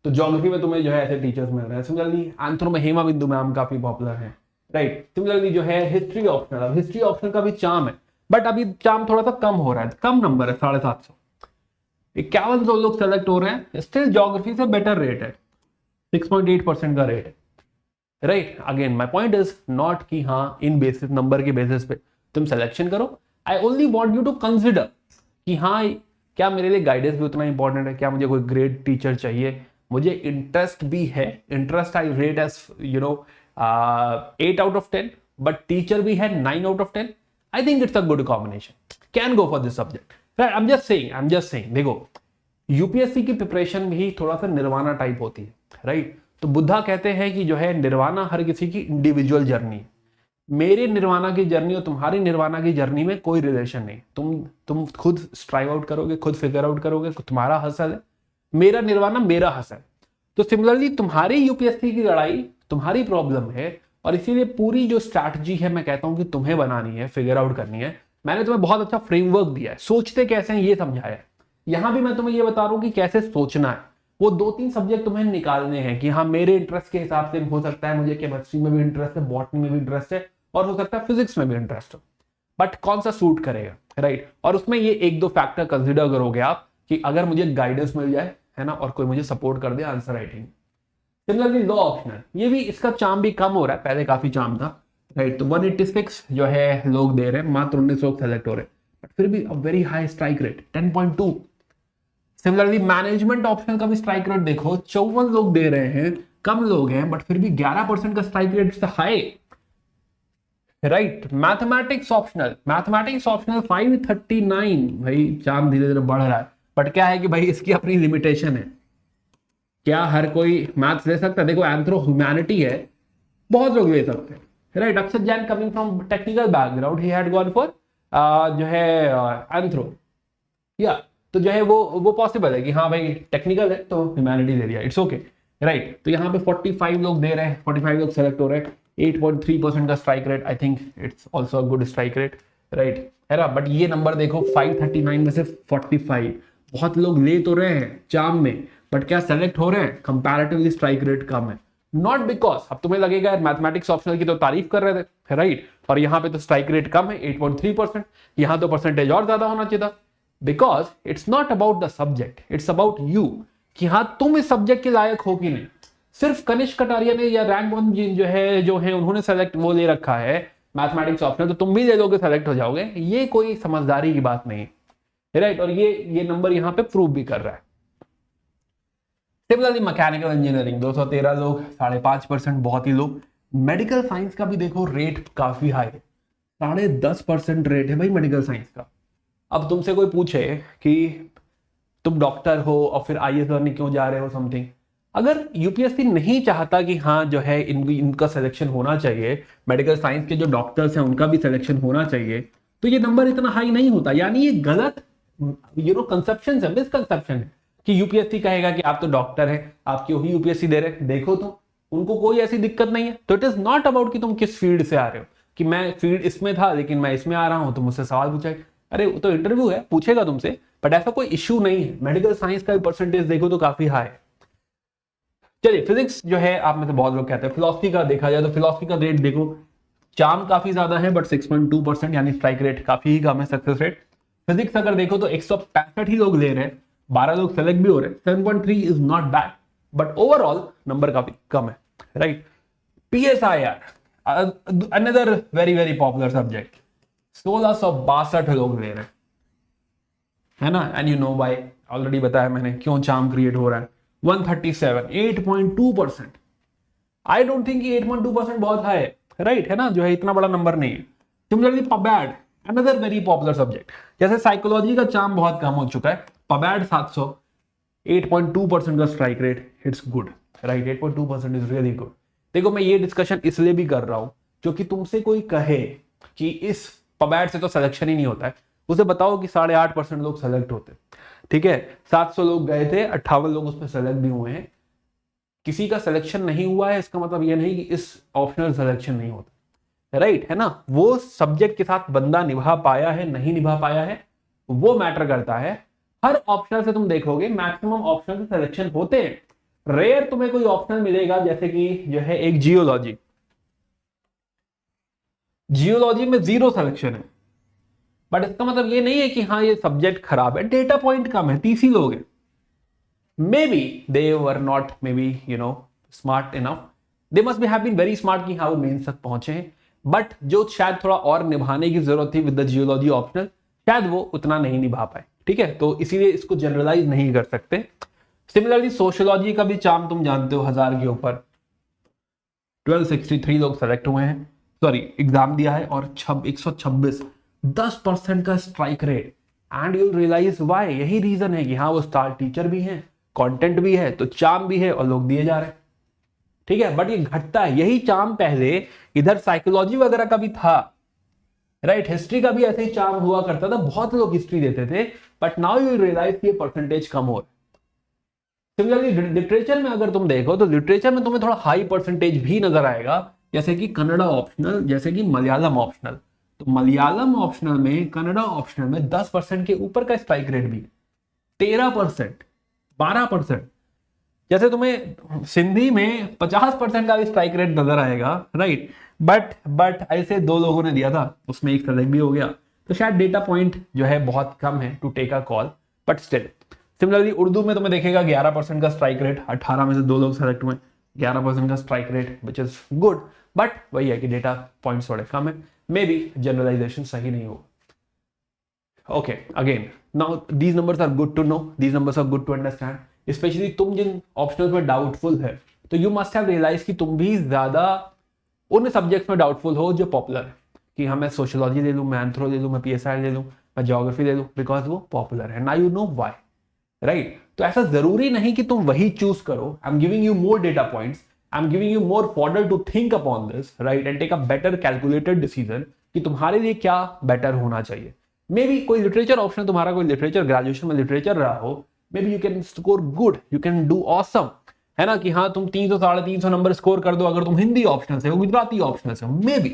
तो ज्योग्राफी में तुम्हें जो है ऐसे टीचर्स मिल रहे हैं। सिमिलरली एंथ्रो में हेमा बिंदु मैम काफी पॉपुलर है, राइट। सिमिलरली जो है हिस्ट्री ऑप्शनल, अब हिस्ट्री ऑप्शनल का भी चार्म है, बट अभी चार्म थोड़ा सा कम हो रहा है, कम नंबर है 750, 51 लोग सेलेक्ट हो रहे हैं, स्टिल ज्योग्राफी से बेटर रेट है, 6.8% का रेट है, right. Again my point is not कि हाँ इन बेसिस नंबर के बेसिस पे तुम सिलेक्शन करो, I only want you to consider कि हाँ क्या मेरे लिए गाइडेंस भी उतना इंपॉर्टेंट है, क्या मुझे कोई ग्रेट टीचर चाहिए, मुझे इंटरेस्ट भी है, interest I rate as 8 out of 10, but teacher भी है 9 out of 10, I think it's a good combination, can go for this subject, right. I am just saying देखो यूपीएससी की प्रिपरेशन भी थोड़ा सा निर्वाणा टाइप होती है, राइट, तो बुद्धा कहते हैं कि जो है निर्वाणा हर किसी की इंडिविजुअल जर्नी, मेरे निर्वाणा की जर्नी और तुम्हारी निर्वाणा की जर्नी में कोई रिलेशन नहीं, तुम खुद स्ट्राइव आउट करोगे, खुद फिगर आउट करोगे, तुम्हारा हसल है, मेरा निर्वाणा मेरा हसल। तो सिमिलरली तुम्हारी यूपीएससी की लड़ाई तुम्हारी प्रॉब्लम है, और इसीलिए पूरी जो स्ट्रैटेजी है मैं कहता हूं कि तुम्हें बनानी है, फिगर आउट करनी है। मैंने तुम्हें बहुत अच्छा फ्रेमवर्क दिया है, सोचते कैसे हैं ये समझाया है, यहां भी मैं तुम्हें ये बता रहा हूं कि कैसे सोचना है। वो 2-3 सब्जेक्ट तुम्हें निकालने हैं कि हाँ मेरे इंटरेस्ट के हिसाब से हो सकता है मुझे केमिस्ट्री में भी इंटरेस्ट है, बॉटनी में भी इंटरेस्ट है, और हो सकता है फिजिक्स में भी इंटरेस्ट हो, बट कौन सा सूट करेगा, राइट। और उसमें ये 1-2 फैक्टर कंसिडर करोगे आप कि अगर मुझे गाइडेंस मिल जाए, है ना, और कोई मुझे सपोर्ट कर दे answer writing. Similarly law optional, ये भी इसका चार्म भी कम हो रहा है, पहले काफी चार्म था, राइट, तो 186 जो है लोग दे रहे हैं, मात्र 19 लोग सेलेक्ट हो रहे हैं, बट फिर भी very high strike rate 10.2। Similarly management option का भी स्ट्राइक रेट देखो, 54 लोग दे रहे हैं, कम लोग हैं, बट फिर भी 11% का स्ट्राइक रेट से हाई, राइट। मैथमेटिक्स ऑप्शनल 539, भाई चार्म धीरे धीरे बढ़ रहा है, बट क्या है कि भाई इसकी अपनी लिमिटेशन है, क्या हर कोई मैथ्स ले सकता है? देखो एंथ्रो ह्यूमैनिटी है, बहुत लोग ले सकते हैं, right. Akshat Jain coming from technical background, he had gone for जो है एंथ्रो, या तो जो है वो पॉसिबल है कि हाँ भाई टेक्निकल है तो ह्यूमैनिटी दे दिया, इट्स ओके, राइट। तो यहाँ पे 45 लोग दे रहे हैं, 45 लोग सेलेक्ट हो रहे हैं, 8.3% का strike rate, I think it's also good strike rate, right है ना। बट ये नंबर देखो 539 में से 45, बहुत लोग ले तो रहे हैं चाम में, बट क्या सेलेक्ट हो रहे हैं? कंपैरेटिवली स्ट्राइक रेट कम है, नॉट बिकॉज अब तुम्हें लगेगा यार मैथमेटिक्स ऑप्शनल की तो तारीफ कर रहे थे, राइट, और यहाँ पे तो स्ट्राइक रेट कम है 8.3%, यहाँ तो परसेंटेज और ज्यादा होना चाहिए था, because it's not about the subject, it's about you, कि हाँ तुम इस सब्जेक्ट के लायक हो कि नहीं। सिर्फ कनिष्क कटारिया ने या रैंक वन जो है उन्होंने सेलेक्ट वो ले रखा है मैथमेटिक्स ऑप्शनल, तो तुम भी ले लोगे, सेलेक्ट हो जाओगे, ये कोई समझदारी की बात नहीं, राइट। और ये नंबर यहाँ पे प्रूव भी कर रहा है। सिमिलरली मैकेनिकल इंजीनियरिंग 213 लोग, 5.5%, बहुत ही लोग। मेडिकल साइंस का भी देखो रेट काफी हाई है, 10.5% रेट है भाई मेडिकल साइंस का। अब तुमसे कोई पूछे कि तुम डॉक्टर हो और फिर आईएएस करने क्यों जा रहे हो समथिंग, अगर यूपीएससी नहीं चाहता कि हाँ जो है इनका सिलेक्शन होना चाहिए, मेडिकल साइंस के जो डॉक्टर्स हैं उनका भी सिलेक्शन होना चाहिए, तो ये नंबर इतना हाई नहीं होता। यानी ये गलत कंसेप्शन है, मिसकंसेप्शन है कि यूपीएससी कहेगा कि आप तो डॉक्टर हैं, आप क्यों ही यूपीएससी दे रहे हैं, देखो तो उनको कोई ऐसी दिक्कत नहीं है। तो इट इज नॉट अबाउट कि तुम किस फील्ड से आ रहे हो, कि मैं फील्ड इसमें था लेकिन मैं इसमें आ रहा हूं तो मुझसे सवाल पूछा, अरे वो तो इंटरव्यू है, पूछेगा तुमसे, बट ऐसा कोई इश्यू नहीं है। मेडिकल साइंस का परसेंटेज देखो तो काफी हाई है। चलिए फिजिक्स जो है आप में से बहुत लोग कहते हैं, फिलोसफी का देखा जाए तो फिलोसफी का रेट देखो, चार्म काफी ज्यादा है बट 6.2%, यानी स्ट्राइक रेट काफी ही कम है, सक्सेस रेट। फिजिक्स अगर देखो तो 165 ही लोग ले रहे हैं, 12 लोग सेलेक्ट भी हो रहे हैं, 7.3 is not bad, but overall number काफी कम है, राइट। PSIR another very very popular subject, 1662 लोग ले रहे हैं, है ना। And you know by, already बताया मैंने क्यों चार्म क्रिएट हो रहा है। 137, 8.2%, आई डोंट थिंक 8.2% बहुत हाई है, राइट है ना, जो है इतना बड़ा नंबर नहीं है। Similarly PubAd another very popular subject, जैसे साइकोलॉजी का चार्म बहुत कम हो चुका है, पबैड 700, 8.2% का strike rate, it's good, right, 8.2% is really good. देखो मैं ये डिस्कशन इसलिए भी कर रहा हूं क्योंकि तुमसे कोई कहे कि इस पबैड से तो सिलेक्शन ही नहीं होता है, उसे बताओ कि 8.5% लोग सेलेक्ट होते, ठीक है, 700 लोग गए थे, 58 लोग उसमें सेलेक्ट भी हुए हैं, किसी का सिलेक्शन नहीं हुआ है इसका मतलब ये नहीं कि इस ऑप्शनल सिलेक्शन नहीं होता, राइट है ना। वो सब्जेक्ट के साथ बंदा निभा पाया है नहीं निभा पाया है वो मैटर करता है। हर ऑप्शनल से तुम देखोगे मैक्सिमम ऑप्शनल से सिलेक्शन होते हैं, रेयर तुम्हें कोई ऑप्शनल मिलेगा जैसे कि जो है एक जियोलॉजी, जियोलॉजी में 0 सिलेक्शन है, बट इसका मतलब ये नहीं है कि हाँ ये सब्जेक्ट खराब है, डेटा पॉइंट कम है, 30 ही लोग हैं, maybe they were not maybe smart enough, they must be have been very smart कि हाँ वो मेंस तक पहुंचे हैं, बट जो शायद थोड़ा और निभाने की जरूरत थी विद द जियोलॉजी ऑप्शनल, शायद वो उतना नहीं निभा पाए, ठीक है, तो इसीलिए इसको जनरलाइज नहीं कर सकते। सिमिलरली सोशियोलॉजी का भी चार्म तुम जानते हो, 1000 के ऊपर 1263 लोग सेलेक्ट हुए हैं, सॉरी एग्जाम दिया है, और 126, 10% का strike rate, and you realise why, यही रीजन है कि हाँ वो स्टार टीचर भी हैं, कंटेंट भी है, तो चार्म भी है और लोग दिए जा रहे हैं, ठीक है, बट ये घटता है, यही चार्म पहले इधर साइकोलॉजी वगैरह का भी था, राइट, हिस्ट्री का भी ऐसे ही चार्म हुआ करता था, बहुत लोग हिस्ट्री देते थे, बट नाउ यू रियलाइज ये परसेंटेज कम हो रहा है। सिमिलरली लिटरेचर में अगर तुम देखो तो लिटरेचर में तुम्हें थोड़ा हाई परसेंटेज भी नजर आएगा, जैसे कि कन्नड़ा ऑप्शनल, जैसे कि मलयालम ऑप्शनल, तो मलयालम ऑप्शनल में, कन्नड़ा ऑप्शनल में 10% के ऊपर का स्ट्राइक रेट भी, 13%, 12%, जैसे तुम्हें सिंधी में 50% का भी स्ट्राइक रेट नजर आएगा, राइट, बट ऐसे 2 लोगों ने दिया था, उसमें एक सेलेक्ट भी हो गया, तो शायद डेटा पॉइंट जो है बहुत कम है to take a call, but still. Similarly Urdu में तुम्हें देखेगा 11% का स्ट्राइक रेट, 18 में से 2 लोग सेलेक्ट हुए, 11% का strike rate which is good, but वही है कि डेटा पॉइंट्स थोड़े कम है, मे बी जनरलाइजेशन सही नहीं होगा। Okay, again now these numbers are good to know, these numbers are good to understand, specially तुम जिन ऑप्शनल में डाउटफुल है, तो यू मस्ट हैव रियलाइज कि तुम भी ज्यादा उन सब्जेक्ट्स में डाउटफुल हो जो पॉपुलर है, कि हाँ मैं सोशियोलॉजी ले लूँ, मैं एंथ्रो ले लूँ, मैं पीएसआई ले लूँ, मैं ज्योग्राफी ले लूँ, बिकॉज वो पॉपुलर है, now you know why, right. तो ऐसा जरूरी नहीं कि तुम वही चूज करो. I am giving you more data points, I am giving you more fodder to think upon this, right, and take a better calculated decision कि तुम्हारे लिए क्या बेटर होना चाहिए. मे बी कोई लिटरेचर ऑप्शन तुम्हारा, कोई लिटरेचर, ग्रेजुएशन में लिटरेचर रहा हो, maybe you can score good, you can do awesome, है ना, कि हाँ तुम 300 350 नंबर स्कोर कर दो अगर तुम हिंदी ऑप्शन से हो, गुजराती ऑप्शन से हो, मे बी.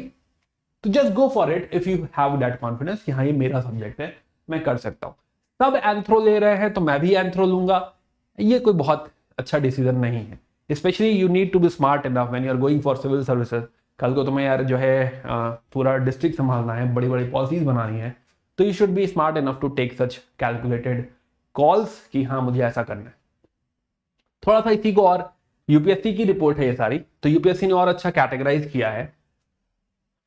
तो just go for it if you have that confidence कि हाँ ये मेरा सब्जेक्ट है, मैं कर सकता हूँ. सब एंथ्रो ले रहे हैं तो मैं भी एंथ्रो लूंगा, ये कोई बहुत अच्छा डिसीजन नहीं है. Specially you need to be smart enough when you are going for civil services. कल को तुम्हें यार जो है पूरा डिस्ट्रिक्ट संभालना है, बड़ी बड़ी पॉलिसीज बनानी है, तो you should be smart enough to take such calculated calls कि हाँ मुझे ऐसा करना है. थोड़ा सा इसी को, और यूपीएससी की रिपोर्ट है ये सारी, तो यूपीएससी ने और अच्छा कैटेगराइज किया है.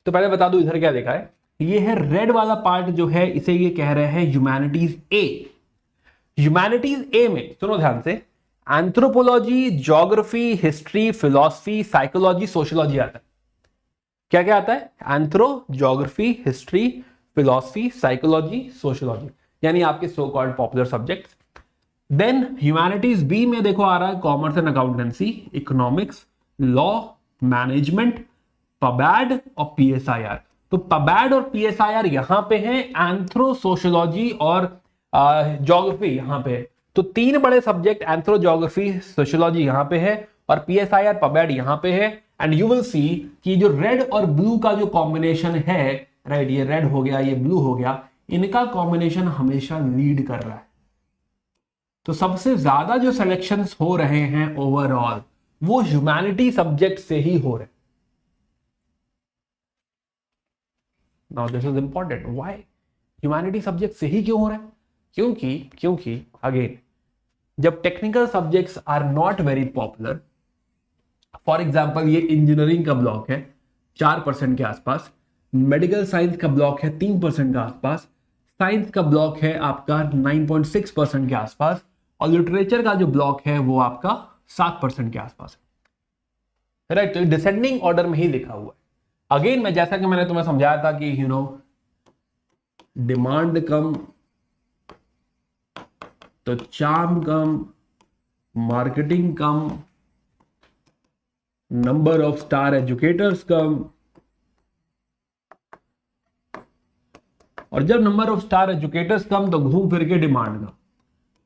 तो पहले बता दूं इधर क्या देखा है, ये है रेड वाला पार्ट जो है, इसे ये कह रहे हैं ह्यूमैनिटीज ए. ह्यूमैनिटीज ए में सुनो ध्यान से, anthropology, geography, history, philosophy, psychology, sociology आता है. क्या क्या आता है? Anthro, geography, history, philosophy, psychology, sociology, यानी आपके so called popular subjects. Then humanities B में देखो आ रहा है commerce and accountancy, economics, law, management, PubAd और पीएसआईआर. तो पबैड और पीएसआईआर यहां पे हैं, एंथ्रो, सोशियोलॉजी और ज्योग्राफी यहां पे है. तो तीन बड़े सब्जेक्ट एंथ्रो, ज्योग्राफी, सोशियोलॉजी यहां पे है और पीएसआईआर, पबैड यहां पे है. एंड यू विल सी कि जो रेड और ब्लू का जो कॉम्बिनेशन है, राइट, ये रेड हो गया, ये ब्लू हो गया, इनका कॉम्बिनेशन हमेशा लीड कर रहा है. तो सबसे ज्यादा जो सिलेक्शंस हो रहे हैं ओवरऑल वो ह्यूमैनिटी सब्जेक्ट से ही हो रहे हैं. Now this is important, why humanity subject से ही क्यों हो रहा है? क्योंकि अगेन जब technical subjects are not very popular, for example ये इंजीनियरिंग का ब्लॉक है 4% के आसपास, मेडिकल साइंस का ब्लॉक है 3% के आसपास, साइंस का ब्लॉक है आपका 9.6% के आसपास, और लिटरेचर का जो ब्लॉक है वो आपका 7% के आसपास है, राइट. तो डिसेंडिंग ऑर्डर में ही लिखा हुआ है. अगेन मैं जैसा कि मैंने तुम्हें समझाया था कि यू नो डिमांड कम तो चार्म कम, मार्केटिंग कम, नंबर ऑफ स्टार एजुकेटर्स कम, और जब नंबर ऑफ स्टार एजुकेटर्स कम तो घूम फिर के डिमांड कम.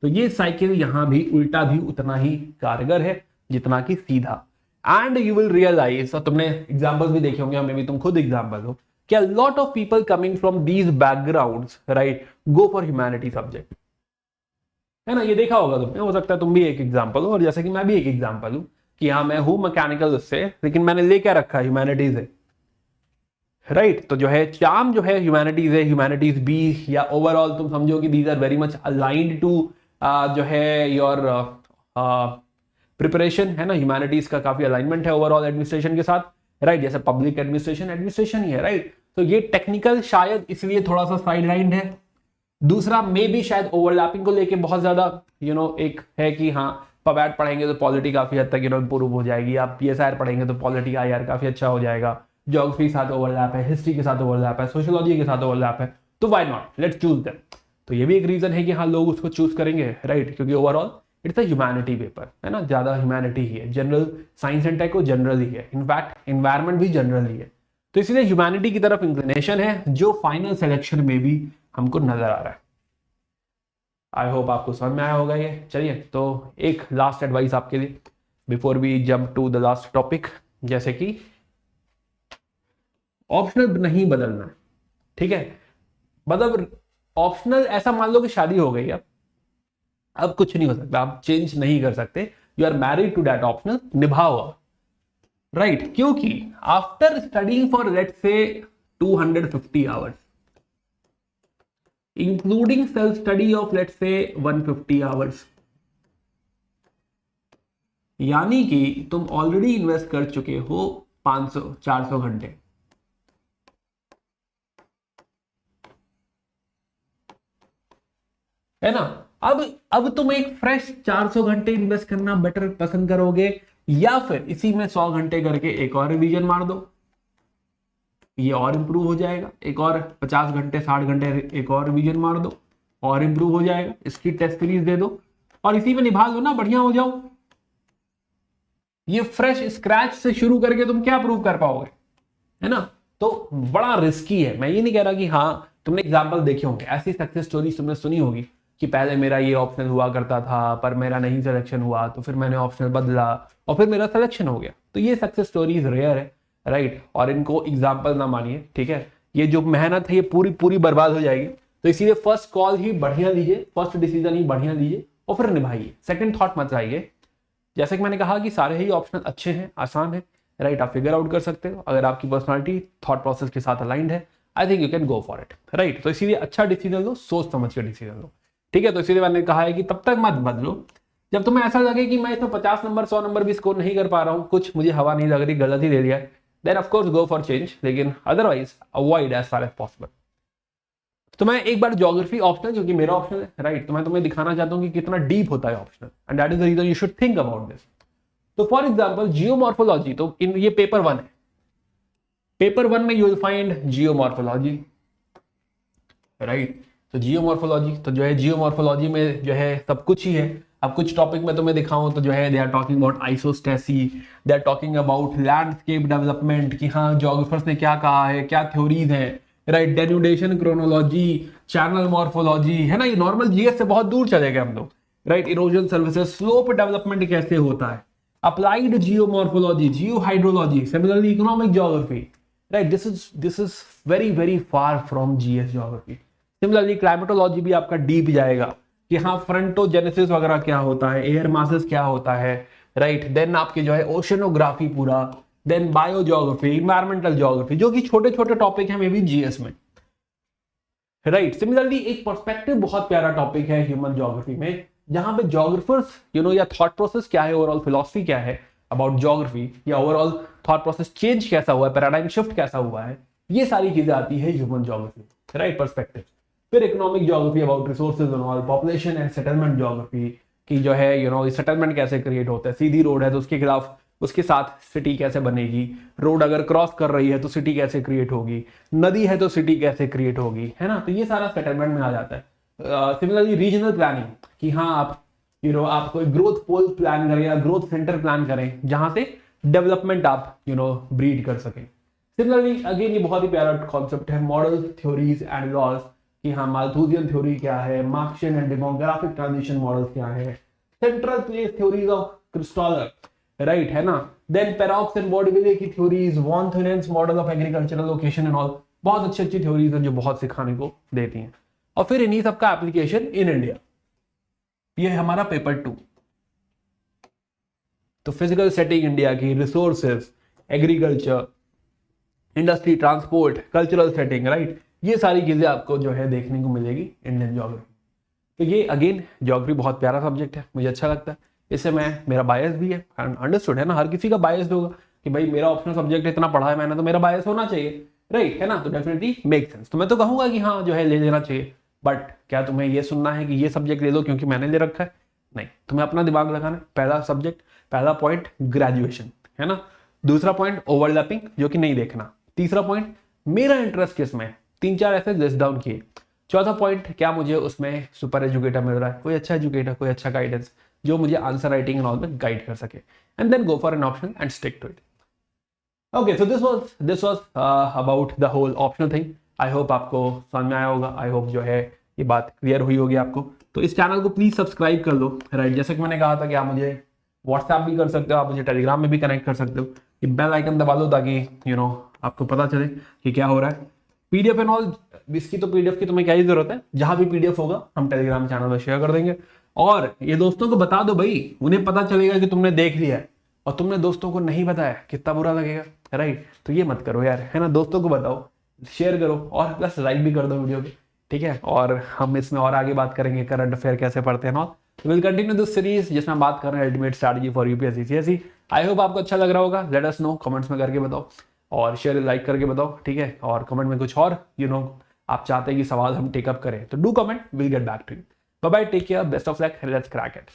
तो ये साइकिल यहां भी उल्टा भी उतना ही कारगर है जितना कि सीधा. एंड यू विल रियलाइज, और तुमने एग्जांपल्स भी देखे होंगे, मे बी तुम खुद एग्जांपल हो, कि अ lot of people coming from these backgrounds, right, go for humanity subject, है ना. ये देखा होगा तुमने, हो सकता है तुम भी एक एग्जांपल हो, और जैसे कि मैं भी एक एग्जांपल हूं कि हाँ मैं हूं मैकेनिकल उससे, लेकिन मैंने ले क्या रखा, ह्यूमैनिटीज है, राइट. तो जो है चार्म जो है ह्यूमैनिटीज है, ह्यूमैनिटीज बी, या ओवरऑल तुम समझो कि these are very much aligned to जो है योर प्रिपरेशन, है ना. ह्यूमैनिटीज का काफी अलाइनमेंट है ओवरऑल एडमिनिस्ट्रेशन के साथ, राइट. जैसे पब्लिक एडमिनिस्ट्रेशन ही है, राइट. तो ये टेक्निकल शायद इसलिए थोड़ा सा साइड लाइन है. दूसरा मे भी शायद ओवरलैपिंग को लेके बहुत ज्यादा एक है कि हाँ पबैट पढ़ेंगे तो पॉलिटी काफी हद तक इंप्रूव हो जाएगी, आप पीएसआईआर पढ़ेंगे तो पॉलिटी आईआर काफी अच्छा हो जाएगा, ज्योग्राफी के साथ ओवरलैप है, हिस्ट्री के साथ ओवरलैप है, सोशियोलॉजी के साथ ओवरलैप है, तो why not, let's choose them. तो ये भी एक रीजन है कि हाँ लोग उसको चूज करेंगे, राइट, क्योंकि overall it's a humanity paper, है ना, ज्यादा ह्यूमैनिटी ही है. जनरल साइंस एंड टेक को जनरल ही है, इनफैक्ट एनवायरमेंट भी जनरल ही है. तो इसलिए ह्यूमैनिटी की तरफ इंक्लिनेशन है, जो फाइनल सिलेक्शन में भी हमको नजर आ रहा है. आई होप आपको समझ में आया होगा ये. चलिए, तो एक लास्ट एडवाइस आपके लिए before we jump to the last topic, जैसे कि ऑप्शनल नहीं बदलना है, ठीक है. मतलब ऑप्शनल ऐसा मान लो कि शादी हो गई, अब कुछ नहीं हो सकता, आप चेंज नहीं कर सकते, you are married to that optional, निभाओ, राइट. क्योंकि after studying for let's say 250 hours including self study of let's say 150 hours, यानी कि तुम ऑलरेडी इन्वेस्ट कर चुके हो 500-400 घंटे, है ना. अब तुम एक फ्रेश 400 घंटे इन्वेस्ट करना बेटर पसंद करोगे, या फिर इसी में 100 घंटे करके एक और रिवीजन मार दो, ये और इंप्रूव हो जाएगा, एक और 50 घंटे 60 घंटे एक और रिवीजन मार दो और इंप्रूव हो जाएगा, इसकी टेस्ट सीरीज दे दो, और इसी में निभा लो ना, बढ़िया हो जाओ। ये फ्रेश स्क्रैच से शुरू करके तुम क्या प्रूव कर पाओगे, है ना। तो बड़ा रिस्की है। मैं ये नहीं कह रहा कि हाँ, तुमने एग्जाम्पल देखे होंगे, ऐसी सक्सेस स्टोरी तुमने सुनी होगी कि पहले मेरा ये ऑप्शन हुआ करता था पर मेरा नहीं सिलेक्शन हुआ, तो फिर मैंने ऑप्शन बदला और फिर मेरा सिलेक्शन हो गया। तो ये सक्सेस स्टोरीज रेयर है, राइट, और इनको एग्जाम्पल ना मानिए, ठीक है। ये जो मेहनत है ये पूरी पूरी बर्बाद हो जाएगी। तो इसीलिए फर्स्ट कॉल ही बढ़िया लीजिए, फर्स्ट डिसीजन ही बढ़िया लीजिए और फिर निभाइए, सेकंड थॉट मत लाइए। जैसे कि मैंने कहा कि सारे ही ऑप्शन अच्छे हैं, आसान है, राइट, आप फिगर आउट कर सकते हो। अगर आपकी पर्सनालिटी थॉट प्रोसेस के साथ अलाइंड है, I think you can go for it, right. तो इसीलिए अच्छा डिसीजन लो, सोच समझ के डिसीजन लो, ठीक है। तो इसीलिए मैंने कहा है कि तब तक मत बदलो जब तुम्हें ऐसा लगे कि मैं इसमें 50 नंबर 100 नंबर भी स्कोर नहीं कर पा रहा हूँ, कुछ मुझे हवा नहीं लग रही, गलत ही दे दिया है, then of course go for change, लेकिन otherwise avoid as far as possible. तो मैं एक बार ज्योग्राफी ऑप्शनल, क्योंकि मेरा ऑप्शनल है, राइट, तो मैं तुम्हें दिखाना चाहता हूँ कि कितना डीप होता है optional, and that is the reason you should think about this. तो फॉर एग्जाम्पल जियोमॉर्फोलॉजी, तो इन ये पेपर 1 है, पेपर 1 में you will find geomorphology, right. तो जियोमॉर्फोलॉजी, तो जो है जियोमॉर्फोलॉजी में जो है सब कुछ ही है। अब कुछ टॉपिक में तुम्हें दिखाऊं तो जो है they are talking about isostasy, they are talking about landscape development, कि हाँ जोग्राफर्स ने क्या कहा है, क्या थ्योरीज हैं, right, denudation chronology, channel morphology, है ना। ये नॉर्मल जीएस से बहुत दूर चले गए हम लोग, right. Erosion services, slope development कैसे होता है, applied geomorphology, Jio hydrology, similarly economic geography, right. This is very very far from GS geography. Similarly climatology भी आपका डीप जाएगा कि हाँ फ्रंटोजेनेसिस वगैरह क्या होता है, एयर मासेस क्या होता है, राइट। देन आपके जो है ओशनोग्राफी पूरा, then bio geography, environmental geography, जो कि छोटे छोटे टॉपिक हैं मे बी जीएस में, राइट। सिमिलरली एक पर्सपेक्टिव बहुत प्यारा टॉपिक है ह्यूमन ज्योग्राफी में, जहां पे ज्योग्राफर्स या थॉट प्रोसेस क्या है, ओवरऑल फिलॉसफी क्या है अबाउट ज्योग्राफी, या ओवरऑल थॉट प्रोसेस चेंज कैसा हुआ है, पैराडाइम शिफ्ट कैसा हुआ है, ये सारी चीजें आती है ह्यूमन ज्योग्राफी, राइट, पर्सपेक्टिव। फिर economic geography about resources and all, population and settlement geography, कि जो है सेटलमेंट कैसे क्रिएट होता है, सीधी रोड है तो उसके खिलाफ उसके साथ सिटी कैसे बनेगी, रोड अगर क्रॉस कर रही है तो सिटी कैसे क्रिएट होगी, नदी है तो सिटी कैसे क्रिएट होगी, है ना। तो ये सारा सेटलमेंट में आ जाता है। सिमिलरली रीजनल प्लानिंग, कि हाँ आप आप कोई ग्रोथ पोल प्लान करें या ग्रोथ सेंटर प्लान करें जहां से डेवलपमेंट आप ब्रीड कर सकें। सिमिलरली अगेन ये बहुत ही प्यारा कॉन्सेप्ट है, मॉडल थ्योरीज एंड लॉज, कि हाँ माल्थुसियन थ्योरी क्या है, Marxian and demographic transition model क्या है, central place theories of Christaller, right, है ना। देन पेरॉक्स एंड बॉडविले की theories, Von Thunen's model of agricultural location and all, बहुत अच्छी अच्छी थ्योरीज हैं जो बहुत सिखाने को देती हैं। और फिर इन्हीं सबका एप्लीकेशन इन इंडिया, ये है हमारा पेपर 2। तो फिजिकल सेटिंग इंडिया की, resources, agriculture, industry, transport, cultural setting, right, ये सारी चीजें आपको जो है देखने को मिलेगी इंडियन ज्योग्राफी। तो ये अगेन ज्योग्राफी बहुत प्यारा सब्जेक्ट है, मुझे अच्छा लगता है, इससे मेरा बायस भी है, अंडरस्टूड है ना, हर किसी का बायस होगा कि भाई मेरा ऑप्शनल सब्जेक्ट इतना पढ़ा है मैंने तो मेरा बायस होना चाहिए, राइट, है ना। तो डेफिनेटली मेक सेंस। तो मैं तो कहूंगा कि हाँ जो है ले लेना चाहिए, बट क्या तुम्हें ये सुनना है कि ये सब्जेक्ट ले लो क्योंकि मैंने ले रखा है? नहीं, तुम्हें अपना दिमाग लगाना है। पहला सब्जेक्ट, पहला पॉइंट ग्रेजुएशन, है ना। दूसरा पॉइंट ओवरलैपिंग, जो कि नहीं देखना। तीसरा पॉइंट मेरा इंटरेस्ट किस में, 3-4 ऐसे लिस्ट डाउन किए। चौथा पॉइंट, क्या मुझे उसमें सुपर एजुकेटर मिल रहा है, कोई अच्छा एजुकेटर, कोई अच्छा गाइडेंस जो मुझे आंसर राइटिंग एंड ऑल में गाइड कर सके, and then go for an option and stick to it. Okay, so this was about the whole optional thing. I hope आपको समझ में आया होगा, आई होप जो है ये बात क्लियर हुई होगी आपको। तो इस चैनल को प्लीज सब्सक्राइब कर लो, राइट। जैसे कि मैंने कहा था कि आप मुझे व्हाट्सएप भी कर सकते हो, आप मुझे टेलीग्राम में भी कनेक्ट कर सकते हो, कि बेल आइकन दबा लो ताकि आपको पता चले कि क्या हो रहा है। पीडीएफ एंड ऑल, इसकी तो पीडीएफ की तुम्हें क्या ही जरूरत है, जहां भी पीडीएफ होगा हम टेलीग्राम चैनल में शेयर कर देंगे। और ये दोस्तों को बता दो भाई, उन्हें पता चलेगा कि तुमने देख लिया है, और तुमने दोस्तों को नहीं बताया, कितना बुरा लगेगा, राइट। तो ये मत करो यार, है ना, दोस्तों को बताओ, शेयर करो, और प्लस लाइक भी कर दो वीडियो पे, ठीक है। और हम इसमें और आगे बात करेंगे करंट अफेयर कैसे पढ़ते हैं ना। विल कंटिन्यू दिस सीरीज जिसमें हम बात कर रहे हैं ultimate strategy for UPSC CSE. I hope आपको अच्छा लग रहा होगा, लेट अस नो कमेंट्स में करके बताओ, और शेयर लाइक करके बताओ, ठीक है। और कमेंट में कुछ और आप चाहते हैं कि सवाल हम टेकअप करें तो do comment, will get back to you. Bye bye, take care, best of luck, let's crack it.